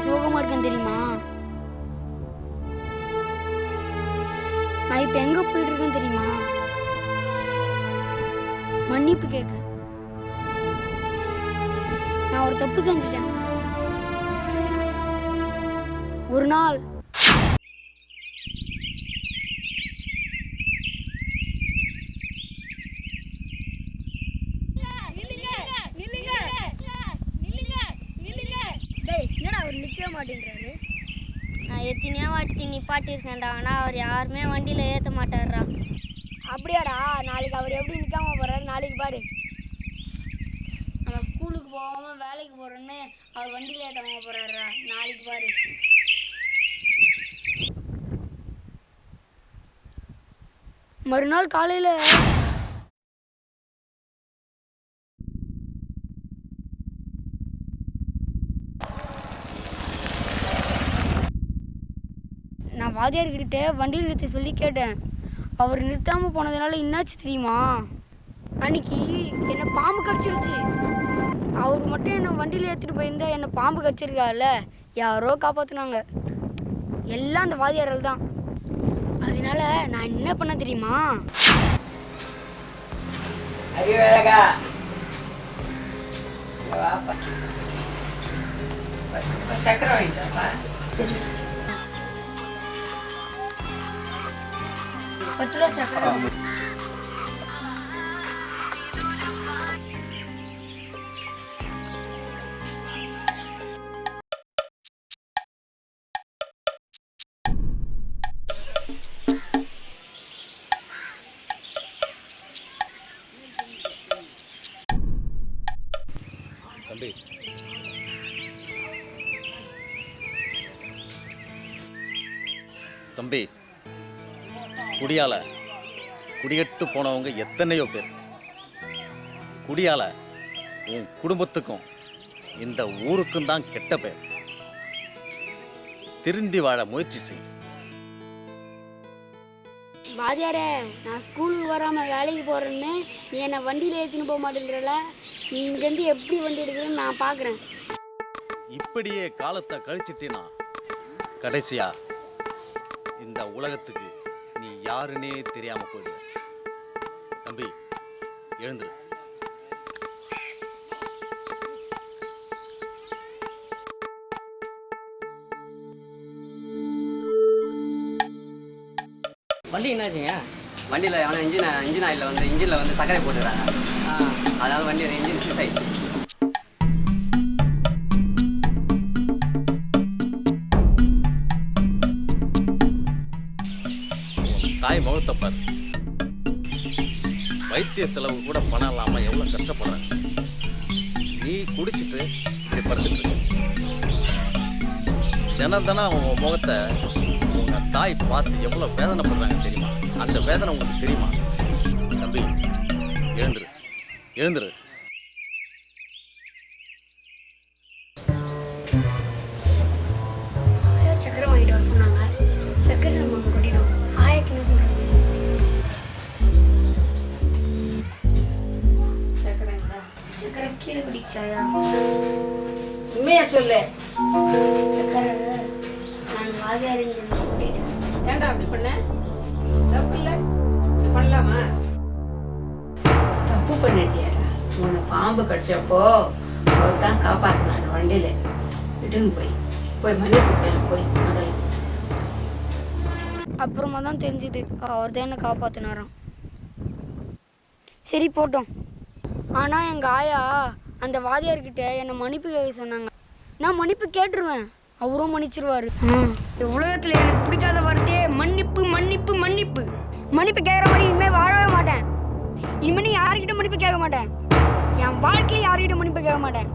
சோகமா இருக்கேன் தெரியுமா? நான் இப்ப எங்க போயிட்டு இருக்கேன் தெரியுமா? மன்னிப்பு கேட்க. நான் ஒரு தப்பு செஞ்சுட்டேன். ஒரு நாள் என்னடா அவர் நிற்க மாட்டேன்றாரு. நான் எத்தனையோ வாட்டி நிப்பாட்டியிருக்கேன்டா, ஆனால் அவர் யாருமே வண்டியில் ஏற்ற மாட்டார்றா. அப்படியாடா? நாளைக்கு அவர் எப்படி நிற்காம போறாரு நாளைக்கு பாரு. நம்ம ஸ்கூலுக்கு போகாம வேலைக்கு போறோன்னு அவர் வண்டியில் ஏற்றாம போறாரா நாளைக்கு பாரு. மறுநாள் காலையில் நான் வாத்தியார்கிட்ட வண்டியில் நிறுத்த சொல்லி கேட்டேன். அவர் நிறுத்தாமல் போனதுனால என்னாச்சு தெரியுமா? அன்னைக்கு என்னை பாம்பு கடிச்சிருச்சு. அவர் மட்டும் என்னை வண்டியில் ஏற்றிட்டு போயிருந்தா என்னை பாம்பு கடிச்சிருக்கால, யாரோ காப்பாற்றினாங்க. எல்லாம் அந்த வாத்தியாரால் தான். அதனால நான் என்ன பண்ண தெரியுமா? சக்கரை வாங்கிட்டாப்பா. சரி, 10 ரூபா சக்கரை. தம்பி, தம்பி, குடியால குடிகட்டு போனவங்க எத்தனையோ பேர். குடியால உன் குடும்பத்துக்கும் இந்த ஊருக்கும் தான் கெட்ட பேர். திருந்தி வாழ முயற்சி செய். வாத்தியாரே, நான் ஸ்கூலுக்கு வராமல் வேலைக்கு போகிறேன்னு நீ என்னை வண்டியில் ஏற்றின்னு போக மாட்டேன்றல. நீ இங்கேருந்து எப்படி வண்டி எடுக்கிறேன்னு நான் பார்க்குறேன். இப்படியே காலத்தை கழிச்சிட்டினா கடைசியா இந்த உலகத்துக்கு நீ யாருன்னே தெரியாம போயிடுவ. தம்பி, எழுந்துரு. வண்டி என்னாச்சுங்க? வண்டியில் அவனை இன்ஜின் ஆயிலில் வந்து இன்ஜினில் வந்து சர்க்கரை போட்டுக்கிறாங்க. அதனால வண்டி இன்ஜின் சீஸ் ஆயிடுச்சு. தாய் முகத்தை பாரு. வைத்திய செலவு கூட பணம் இல்லாமல் எவ்வளோ கஷ்டப்படுற. நீ குடிச்சிட்டு இப்படி படுத்துட்டு இருக்க. தினம் தினம் உன் முகத்தை உங்க தாய் பார்த்து எவ்வளோ வேதனைப்படுறாங்க தெரியுமா? அந்த வேதனை உங்களுக்கு தெரியுமா? தம்பி, எழுந்துரு, எழுந்துரு. சக்கரை வாங்கிட்டு வர சொன்னாங்க. சக்கரை நம்ம கொட்டிட்டோம். ஆயாக்கு என்ன சொல்றது? சக்கரை கீழே குடிச்சாயா? உண்மையா சொல்லு. சக்கரை நான் வாதியாரின் கொட்டிட்டேன். ஏன்டா அப்படி பண்ண? தப்பு இல்லை, பண்ணலாமா? தப்பு பண்ணிட்டியாடா. உன்னை பாம்பு கடிச்சப்போ அவர் தான் காப்பாற்றினார். வண்டியில் விட்டுன்னு போய் மன்னிப்பு கேளு. போய் முதல்ல. அப்புறமா தான் தெரிஞ்சுது அவர் தான் என்னை காப்பாற்றினாராம். சரி போட்டோம். ஆனால் எங்கள் ஆயா அந்த வாதியார்கிட்ட என்னை மன்னிப்பு கேட்க சொன்னாங்க. நான் மன்னிப்பு கேட்டுருவேன், அவரும் மன்னிச்சிருவாரு. உலகத்தில் எனக்கு பிடிக்காத வார்த்தையே மன்னிப்பு, மன்னிப்பு, மன்னிப்பு. மன்னிப்பு கேட்குற மாதிரி இனிமேல் வாழவே மாட்டேன். இனிமேல் யார்கிட்ட மன்னிப்பு கேட்க மாட்டேன். என் வாழ்க்கையில் யார்கிட்ட மன்னிப்பு கேட்க மாட்டேன்.